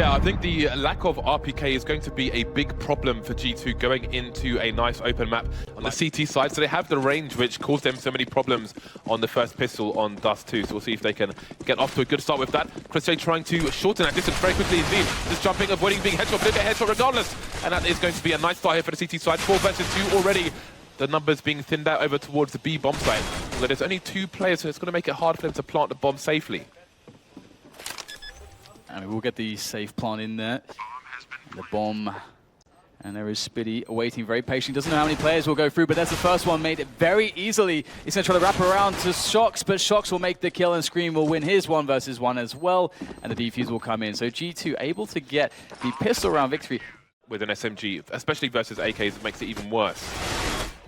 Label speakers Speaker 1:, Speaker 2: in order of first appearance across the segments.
Speaker 1: Yeah, I think the lack of RPK is going to be a big problem for G2 going into a nice open map on the CT side. So they have the range, which caused them so many problems on the first pistol on Dust 2. So we'll see if they can get off to a good start with that. CSGO trying to shorten that distance very quickly indeed. Just jumping, avoiding being headshot, but headshot regardless. And that is going to be a nice start here for the CT side. 4 versus 2 already. The numbers being thinned out over towards the B bomb site. But there's only 2 players, so it's going to make it hard for them to plant the bomb safely.
Speaker 2: And we will get the safe plant in there. The bomb. And there is Spitty waiting very patiently. Doesn't know how many players will go through, but there's the first one, made it very easily. He's going to try to wrap around to Shox, but Shox will make the kill and Scream will win his 1 versus 1 as well. And the defuse will come in. So G2 able to get the pistol round victory.
Speaker 1: With an SMG, especially versus AKs, it makes it even worse.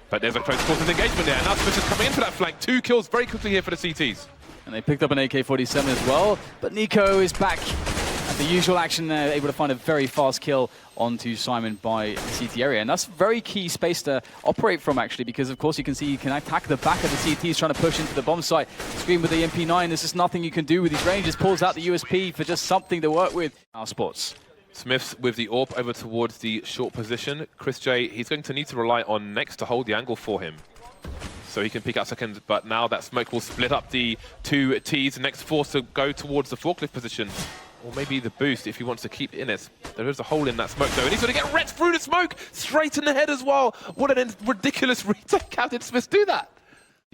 Speaker 1: But there's a close quarters engagement there. Now Smith is coming in for that flank. 2 kills very quickly here for the CTs.
Speaker 2: And they picked up an AK-47 as well. But Nico is back at the usual action there, able to find a very fast kill onto Simon by the CT area. And that's very key space to operate from, actually, because, of course, you can see he can attack the back of the CTs, trying to push into the bomb site. Scream with the MP9. There's just nothing you can do with these ranges. Pulls out the USP for just something to work with. mousesports.
Speaker 1: Smith's with the AWP over towards the short position. CSGO, he's going to need to rely on Next to hold the angle for him, so he can peek out second. But now that smoke will split up the 2 Ts. Next forced to go towards the forklift position, or maybe the boost if he wants to keep in it. There is a hole in that smoke though, and he's going to get wrecked through the smoke, straight in the head as well. What an ridiculous retake. How did Smith do that?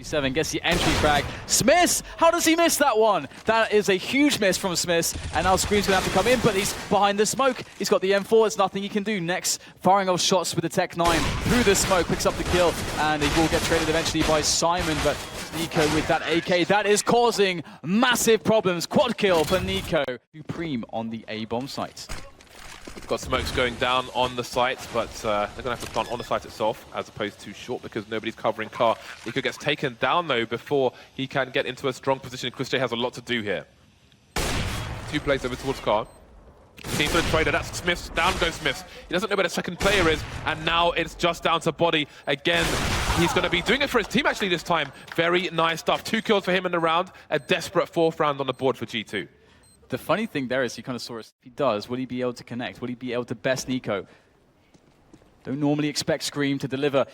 Speaker 2: 7 gets the entry frag. Smith, how does he miss that one? That is a huge miss from Smith, and now Scream's going to have to come in, but he's behind the smoke. He's got the M4, there's nothing he can do. Next, firing off shots with the Tech 9 through the smoke, picks up the kill, and he will get traded eventually by Simon, but Nico with that AK, that is causing massive problems. Quad kill for Nico. Supreme on the A bomb site.
Speaker 1: Got smokes going down on the site, but they're going to have to plant on the site itself as opposed to short because nobody's covering car. Nico gets taken down though before he can get into a strong position. CSGO has a lot to do here. 2 plays over towards car. Team for the trader, that's Smith. Down goes Smith. He doesn't know where the second player is, and now it's just down to body. Again, he's going to be doing it for his team actually this time. Very nice stuff. 2 kills for him in the round. A desperate 4th round on the board for G2.
Speaker 2: The funny thing there is, you kind of saw it. If he does, will he be able to connect? Will he be able to best Nico? Don't normally expect Scream to deliver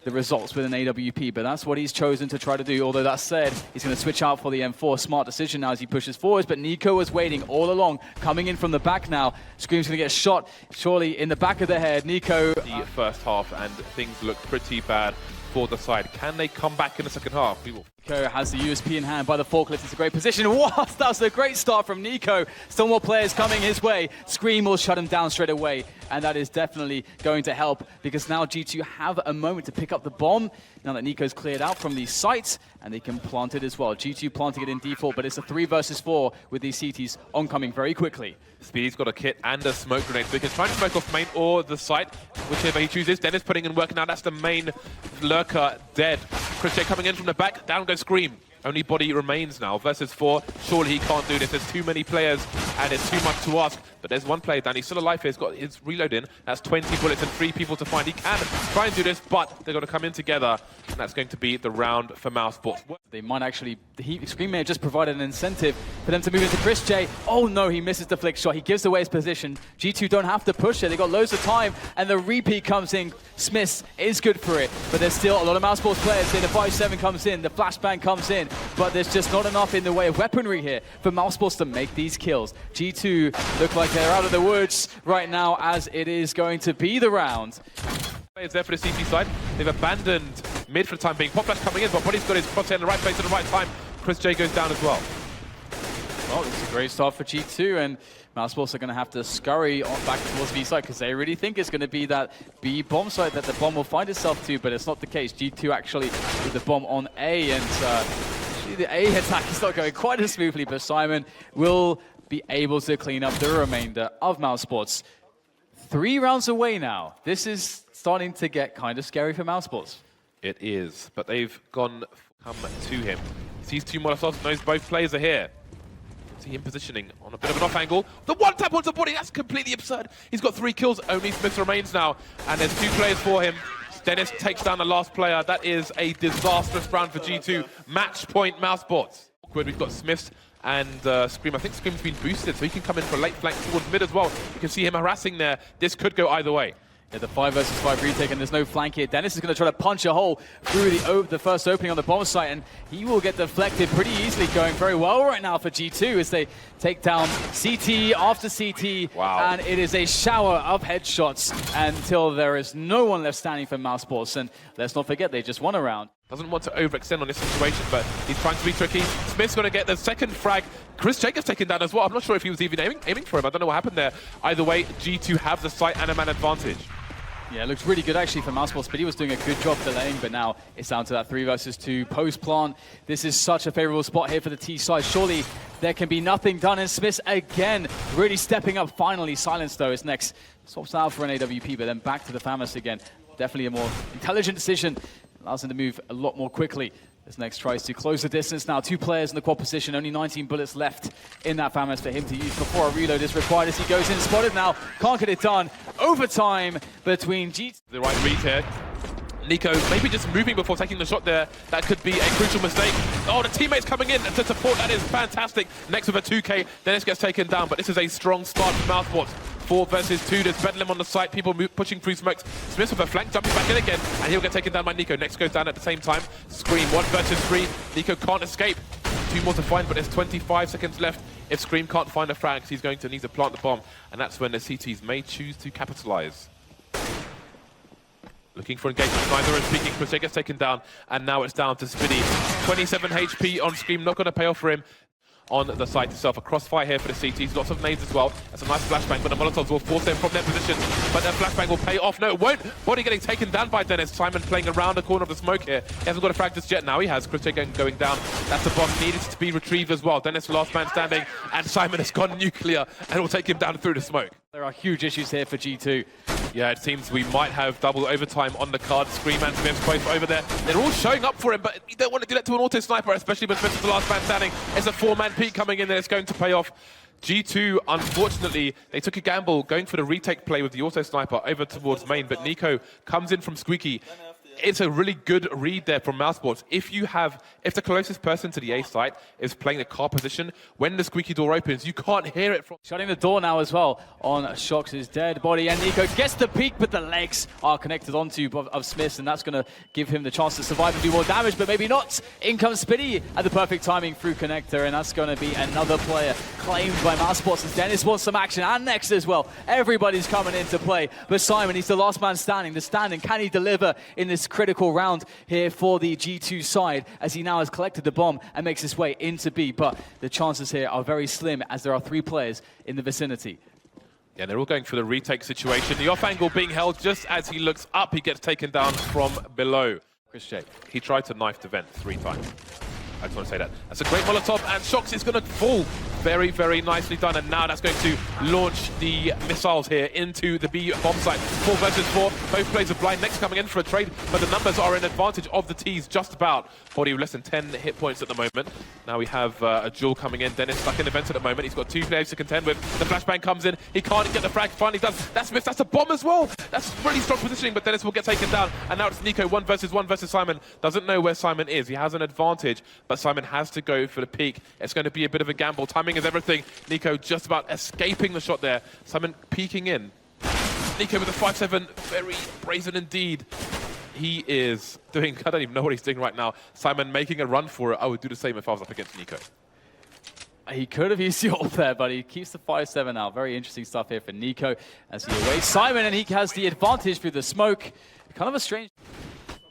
Speaker 2: the results with an AWP, but that's what he's chosen to try to do. Although that said, he's going to switch out for the M4. Smart decision now as he pushes forwards, but Nico was waiting all along, coming in from the back now. Scream's going to get shot, surely in the back of the head. Nico...
Speaker 1: The first half, and things look pretty bad for the side. Can they come back in the second half? We will.
Speaker 2: Nico has the USP in hand by the forklift. It's a great position. What? That was a great start from Nico. Still more players coming his way. Scream will shut him down straight away. And that is definitely going to help because now G2 have a moment to pick up the bomb. Now that Nico's cleared out from the sites and they can plant it as well. G2 planting it in default, but it's a 3 versus 4 with these CTs oncoming very quickly.
Speaker 1: Speedy's got a kit and a smoke grenade, so he can try and smoke off main or the site, whichever he chooses. Dennis putting in work now. That's the main lurker dead. CSGO coming in from the back. Down goes Scream. Only body remains now. Versus 4. Surely he can't do this. There's too many players and it's too much to ask. But there's 1 player down. He's still alive here. He's got his reload in. That's 20 bullets and 3 people to find. He can try and do this, but they're going to come in together. And that's going to be the round for mousesports.
Speaker 2: They might actually... Scream may have just provided an incentive for them to move into CSGO. Oh no, he misses the flick shot. He gives away his position. G2 don't have to push it. They got loads of time. And the repeat comes in. Smith is good for it. But there's still a lot of mousesports players here. The 5-7 comes in. The flashbang comes in. But there's just not enough in the way of weaponry here for mousesports to make these kills. G2 look like they're out of the woods right now as it is going to be the round.
Speaker 1: Players there for the CT side. They've abandoned mid for the time being. Pop flash coming in, but Body's got his crosshair in the right place at the right time. CSGO goes down as well.
Speaker 2: Well, this is a great start for G2, and mousesports are going to have to scurry on back towards B side because they really think it's going to be that B bomb site that the bomb will find itself to, but it's not the case. G2 actually with the bomb on A, and the A attack is not going quite as smoothly, but Simon will be able to clean up the remainder of mousesports. 3 rounds away now. This is starting to get kind of scary for mousesports.
Speaker 1: It is, but they've come to him. Sees 2 Molotovs, knows both players are here. See him positioning on a bit of an off angle. The 1 tap onto Body, that's completely absurd. He's got 3 kills, only Smith remains now, and there's 2 players for him. Dennis takes down the last player. That is a disastrous round for G2. Match point mousesports. We've got Smith and Scream. I think Scream's been boosted, so he can come in for a late flank towards mid as well. You can see him harassing there. This could go either way.
Speaker 2: Yeah, the 5 versus 5 retake, and there's no flank here. Dennis is going to try to punch a hole through the first opening on the bomb site, and he will get deflected pretty easily, going very well right now for G2 as they take down CT after CT.
Speaker 1: Wow.
Speaker 2: And it is a shower of headshots until there is no one left standing for mousesports. And let's not forget, they just won a round.
Speaker 1: Doesn't want to overextend on this situation, but he's trying to be tricky. Smith's going to get the second frag. Chris Jacobs taken down as well. I'm not sure if he was even aiming for him. I don't know what happened there. Either way, G2 have the site and a man advantage.
Speaker 2: Yeah, it looks really good actually for mousesports, but he was doing a good job delaying, but now it's down to that 3 versus 2 post-plant. This is such a favorable spot here for the T side. Surely there can be nothing done, and Smith again really stepping up finally. Silence though is next. Swaps out for an AWP, but then back to the FAMAS again. Definitely a more intelligent decision. Allows him to move a lot more quickly. This next tries to close the distance now. 2 players in the quad position, only 19 bullets left in that FAMAS for him to use before a reload is required as he goes in. Spotted now, can't get it done. Overtime between G2.
Speaker 1: The right read here. Nico maybe just moving before taking the shot there. That could be a crucial mistake. Oh, the teammates coming in to support. That is fantastic. Next with a 2K, Dennis gets taken down, but this is a strong start for mousesports. 4 versus 2, there's Bedlam on the site, people pushing through smokes. Smith with a flank, jumping back in again, and he'll get taken down by Nico. Next goes down at the same time. Scream, 1 versus 3. Nico can't escape. 2 more to find, but there's 25 seconds left. If Scream can't find a frag, he's going to need to plant the bomb, and that's when the CTs may choose to capitalize. Looking for engagement, neither is speaking. Chris gets taken down, and now it's down to Spiddy. 27 HP on Scream, not going to pay off for him. On the site itself, a crossfire here for the CTs, lots of nades as well. That's a nice flashbang, but the Molotovs will force them from their position. But their flashbang will pay off. No, it won't. Body getting taken down by Dennis. Simon playing around the corner of the smoke here. He hasn't got a frag just yet. Now he has. Chris again going down. That's the bomb needed to be retrieved as well. Dennis last man standing, and Simon has gone nuclear and will take him down through the smoke.
Speaker 2: There are huge issues here for G2.
Speaker 1: Yeah, it seems we might have double overtime on the card. Scream and Smith both over there. They're all showing up for him, but you don't want to do that to an auto sniper, especially when Smith is the last man standing. It's a 4-man peak coming in there. It's going to pay off. G2, unfortunately, they took a gamble going for the retake play with the auto sniper over towards main, but Nico comes in from Squeaky. It's a really good read there from mousesports. If the closest person to the A site is playing the car position, when the squeaky door opens, you can't hear it from...
Speaker 2: Shutting the door now as well on Shox' dead body, and Nico gets the peak, but the legs are connected onto of Smith's, and that's going to give him the chance to survive and do more damage, but maybe not. In comes Spiddy at the perfect timing through connector, and that's going to be another player claimed by mousesports as Dennis wants some action, and next as well. Everybody's coming into play, but Simon, he's the last man standing. The standing, can he deliver in this critical round here for the G2 side as he now has collected the bomb and makes his way into B, but the chances here are very slim as there are 3 players in the vicinity.
Speaker 1: Yeah, they're all going for the retake situation. The off angle being held just as he looks up, he gets taken down from below. Chris J, he tried to knife the vent 3 times. I just want to say that. That's a great Molotov, and Shox is going to fall. Very, very nicely done, and now that's going to launch the missiles here into the B bomb site. 4 versus 4. Both players are blind. Next coming in for a trade, but the numbers are in advantage of the T's just about. Body with less than 10 hit points at the moment. Now we have a duel coming in. Dennis stuck in the vent at the moment. He's got 2 players to contend with. The flashbang comes in. He can't get the frag. Finally does. That's Smith. That's a bomb as well. That's really strong positioning, but Dennis will get taken down. And now it's Nico 1 versus Simon. Doesn't know where Simon is. He has an advantage, but Simon has to go for the peak. It's going to be a bit of a gamble. Timing is everything. Nico just about escaping the shot there. Simon peeking in. Nico with a 5-7, very brazen indeed. He is doing, I don't even know what he's doing right now. Simon making a run for it. I would do the same if I was up against Nico.
Speaker 2: He could have used the ult there, but he keeps the 5-7 now. Very interesting stuff here for Nico as he awaits Simon, and he has the advantage through the smoke. Kind of a strange,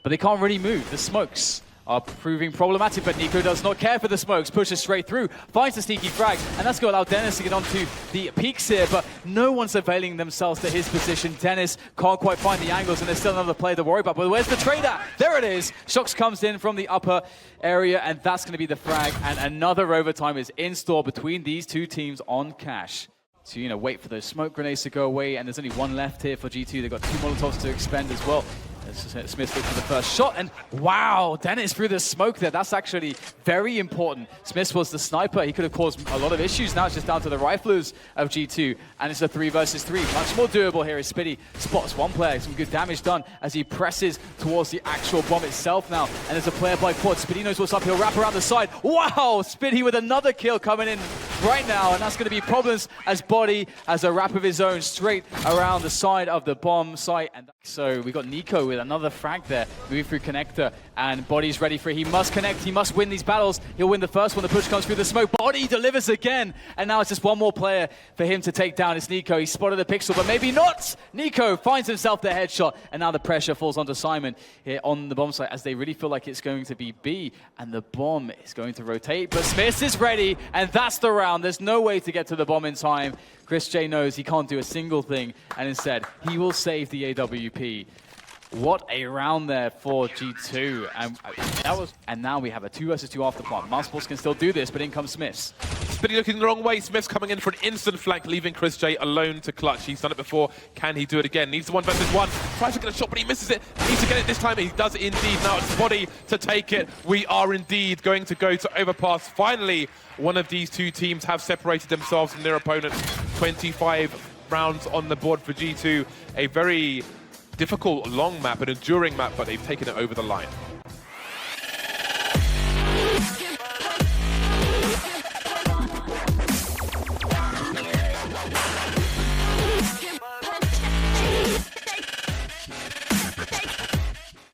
Speaker 2: but they can't really move. The smokes are proving problematic, but Nico does not care for the smokes, pushes straight through, finds the sneaky frag, and that's going to allow Dennis to get onto the peaks here, but no one's availing themselves to his position. Dennis can't quite find the angles, and there's still another player to worry about, but where's the trade at? There it is! Shox comes in from the upper area, and that's going to be the frag, and another overtime is in store between these 2 teams on cash. To, wait for those smoke grenades to go away, and there's only 1 left here for G2. They've got 2 Molotovs to expend as well. Smith looks for the first shot, and wow, Dennis through the smoke there. That's actually very important. Smith was the sniper. He could have caused a lot of issues. Now it's just down to the riflers of G2, and it's a 3 versus 3. Much more doable here as Spitty spots one player. Some good damage done as he presses towards the actual bomb itself now. And there's a player by quad. Spitty knows what's up. He'll wrap around the side. Wow, Spitty with another kill coming in right now, and that's going to be problems as Body has a wrap of his own straight around the side of the bomb site. And so we got Nico with another frag there, moving through connector, and Body's ready for it. He must connect, he must win these battles. He'll win the first one. The push comes through the smoke. Body delivers again, and now it's just one more player for him to take down. It's Nico. He spotted the pixel, but maybe not. Nico finds himself the headshot, and now the pressure falls onto Simon here on the bomb site as they really feel like it's going to be B, and the bomb is going to rotate. But Smith is ready, and that's the round. There's no way to get to the bomb in time. Chris J knows he can't do a single thing, and instead he will save the AWP. What a round there for G2, and now we have a 2 versus 2 after plant. mousesports can still do this, but in comes Smiths.
Speaker 1: Spitty looking the wrong way. Smith's coming in for an instant flank, leaving Chris J alone to clutch. He's done it before. Can he do it again? Needs the 1 versus 1. Tries to get a shot, but he misses it. Needs to get it this time. He does it indeed. Now it's Body to take it. We are indeed going to go to overpass. Finally, one of these two teams have separated themselves from their opponents. 25 rounds on the board for G2. A very difficult, long map, an enduring map, but they've taken it over the line.